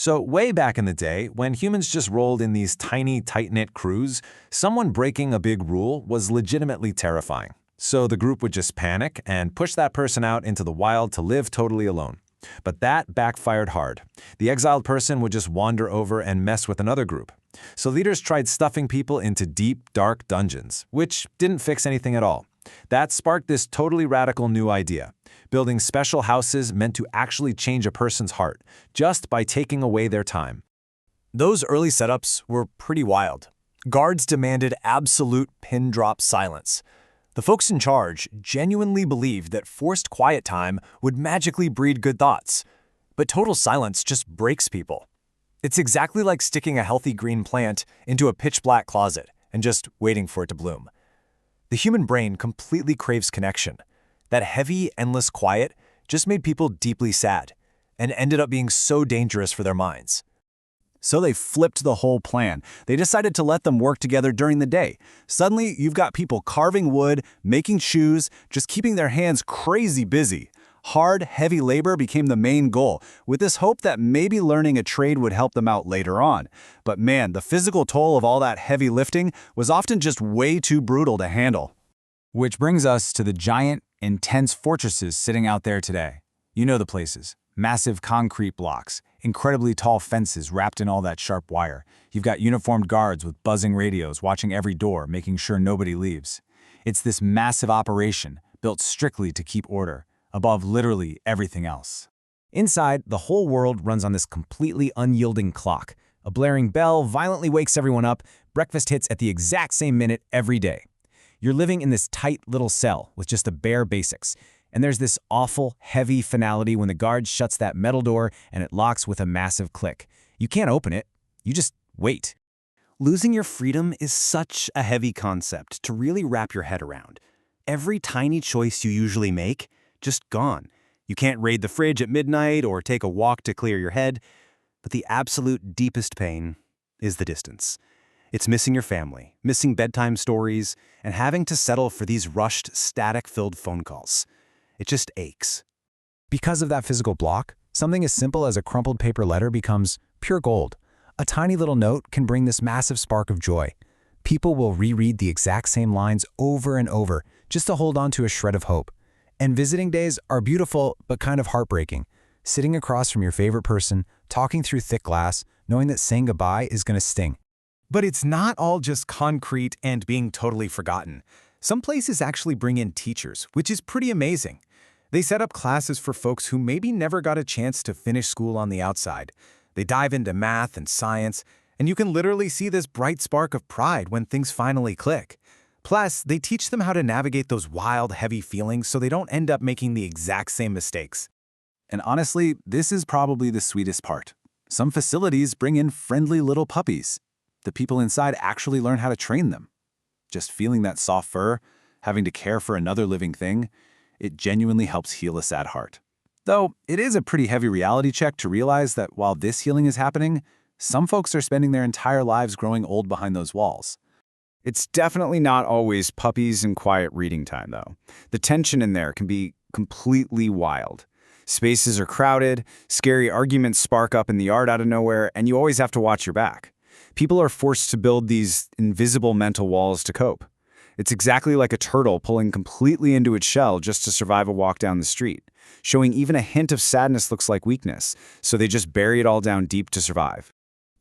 So way back in the day, when humans just rolled in these tiny, tight-knit crews, someone breaking a big rule was legitimately terrifying. So the group would just panic and push that person out into the wild to live totally alone. But that backfired hard. The exiled person would just wander over and mess with another group. So leaders tried stuffing people into deep, dark dungeons, which didn't fix anything at all. That sparked this totally radical new idea: building special houses meant to actually change a person's heart, just by taking away their time. Those early setups were pretty wild. Guards demanded absolute pin-drop silence. The folks in charge genuinely believed that forced quiet time would magically breed good thoughts. But total silence just breaks people. It's exactly like sticking a healthy green plant into a pitch-black closet and just waiting for it to bloom. The human brain completely craves connection. That heavy, endless quiet just made people deeply sad and ended up being so dangerous for their minds. So they flipped the whole plan. They decided to let them work together during the day. Suddenly, you've got people carving wood, making shoes, just keeping their hands crazy busy. Hard, heavy labor became the main goal, with this hope that maybe learning a trade would help them out later on. But man, the physical toll of all that heavy lifting was often just way too brutal to handle. Which brings us to the giant, intense fortresses sitting out there today. You know the places. Massive concrete blocks, incredibly tall fences wrapped in all that sharp wire. You've got uniformed guards with buzzing radios watching every door, making sure nobody leaves. It's this massive operation, built strictly to keep order, above literally everything else. Inside, the whole world runs on this completely unyielding clock. A blaring bell violently wakes everyone up. Breakfast hits at the exact same minute every day. You're living in this tight little cell with just the bare basics. And there's this awful, heavy finality when the guard shuts that metal door and it locks with a massive click. You can't open it. You just wait. Losing your freedom is such a heavy concept to really wrap your head around. Every tiny choice you usually make, just gone. You can't raid the fridge at midnight or take a walk to clear your head. But the absolute deepest pain is the distance. It's missing your family, missing bedtime stories, and having to settle for these rushed, static-filled phone calls. It just aches. Because of that physical block, something as simple as a crumpled paper letter becomes pure gold. A tiny little note can bring this massive spark of joy. People will reread the exact same lines over and over just to hold on to a shred of hope. And visiting days are beautiful but kind of heartbreaking. Sitting across from your favorite person, talking through thick glass, knowing that saying goodbye is going to sting. But it's not all just concrete and being totally forgotten. Some places actually bring in teachers, which is pretty amazing. They set up classes for folks who maybe never got a chance to finish school on the outside. They dive into math and science, and you can literally see this bright spark of pride when things finally click. Plus, they teach them how to navigate those wild, heavy feelings so they don't end up making the exact same mistakes. And honestly, this is probably the sweetest part. Some facilities bring in friendly little puppies. The people inside actually learn how to train them. Just feeling that soft fur, having to care for another living thing, it genuinely helps heal a sad heart. Though, it is a pretty heavy reality check to realize that while this healing is happening, some folks are spending their entire lives growing old behind those walls. It's definitely not always puppies and quiet reading time, though. The tension in there can be completely wild. Spaces are crowded, scary arguments spark up in the yard out of nowhere, and you always have to watch your back. People are forced to build these invisible mental walls to cope. It's exactly like a turtle pulling completely into its shell just to survive a walk down the street. Showing even a hint of sadness looks like weakness, so they just bury it all down deep to survive.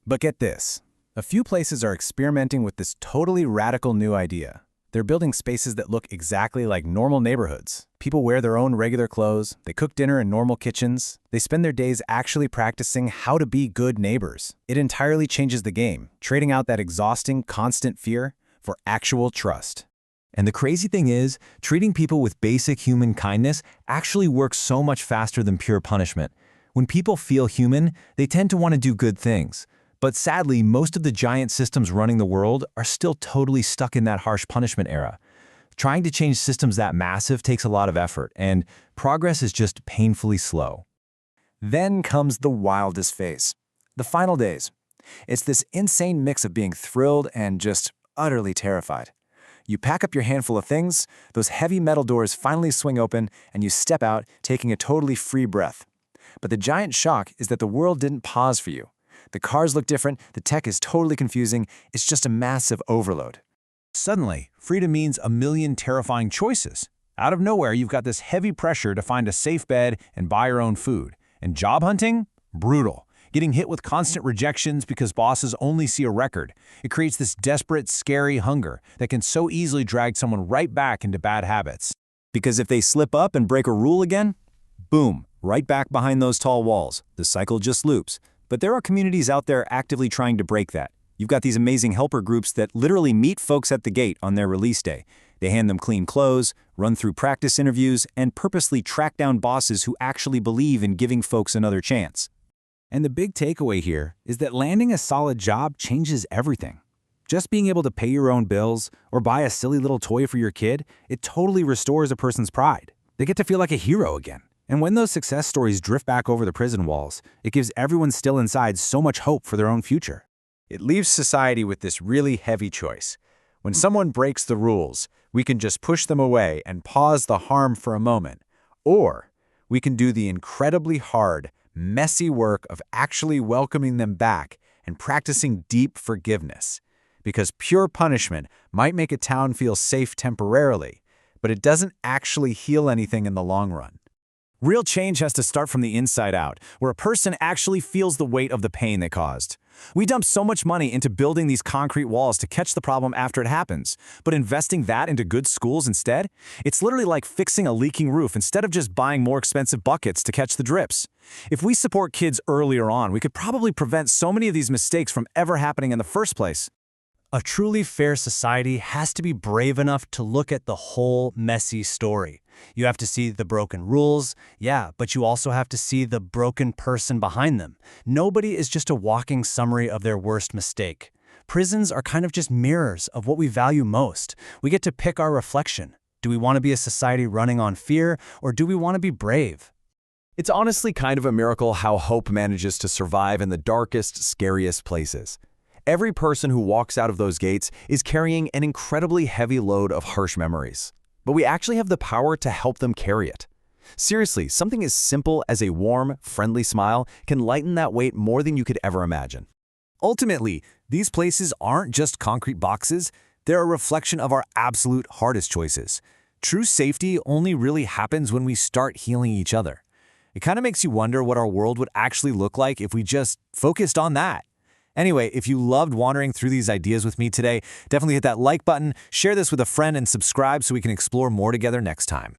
But get this. A few places are experimenting with this totally radical new idea. They're building spaces that look exactly like normal neighborhoods. People wear their own regular clothes, they cook dinner in normal kitchens, they spend their days actually practicing how to be good neighbors. It entirely changes the game, trading out that exhausting, constant fear for actual trust. And the crazy thing is, treating people with basic human kindness actually works so much faster than pure punishment. When people feel human, they tend to want to do good things. But sadly, most of the giant systems running the world are still totally stuck in that harsh punishment era. Trying to change systems that massive takes a lot of effort, and progress is just painfully slow. Then comes the wildest phase, the final days. It's this insane mix of being thrilled and just utterly terrified. You pack up your handful of things, those heavy metal doors finally swing open, and you step out, taking a totally free breath. But the giant shock is that the world didn't pause for you. The cars look different, the tech is totally confusing, it's just a massive overload. Suddenly, freedom means a million terrifying choices. Out of nowhere, you've got this heavy pressure to find a safe bed and buy your own food. And job hunting? Brutal. Getting hit with constant rejections because bosses only see a record. It creates this desperate, scary hunger that can so easily drag someone right back into bad habits. Because if they slip up and break a rule again, boom, right back behind those tall walls. The cycle just loops. But there are communities out there actively trying to break that. You've got these amazing helper groups that literally meet folks at the gate on their release day. They hand them clean clothes, run through practice interviews, and purposely track down bosses who actually believe in giving folks another chance. And the big takeaway here is that landing a solid job changes everything. Just being able to pay your own bills or buy a silly little toy for your kid, it totally restores a person's pride. They get to feel like a hero again. And when those success stories drift back over the prison walls, it gives everyone still inside so much hope for their own future. It leaves society with this really heavy choice. When someone breaks the rules, we can just push them away and pause the harm for a moment. Or we can do the incredibly hard, messy work of actually welcoming them back and practicing deep forgiveness. Because pure punishment might make a town feel safe temporarily, but it doesn't actually heal anything in the long run. Real change has to start from the inside out, where a person actually feels the weight of the pain they caused. We dump so much money into building these concrete walls to catch the problem after it happens, but investing that into good schools instead? It's literally like fixing a leaking roof instead of just buying more expensive buckets to catch the drips. If we support kids earlier on, we could probably prevent so many of these mistakes from ever happening in the first place. A truly fair society has to be brave enough to look at the whole messy story. You have to see the broken rules, yeah, but you also have to see the broken person behind them. Nobody is just a walking summary of their worst mistake. Prisons are kind of just mirrors of what we value most. We get to pick our reflection. Do we want to be a society running on fear, or do we want to be brave? It's honestly kind of a miracle how hope manages to survive in the darkest, scariest places. Every person who walks out of those gates is carrying an incredibly heavy load of harsh memories. But we actually have the power to help them carry it. Seriously, something as simple as a warm, friendly smile can lighten that weight more than you could ever imagine. Ultimately, these places aren't just concrete boxes, they're a reflection of our absolute hardest choices. True safety only really happens when we start healing each other. It kind of makes you wonder what our world would actually look like if we just focused on that. Anyway, if you loved wandering through these ideas with me today, definitely hit that like button, share this with a friend, and subscribe so we can explore more together next time.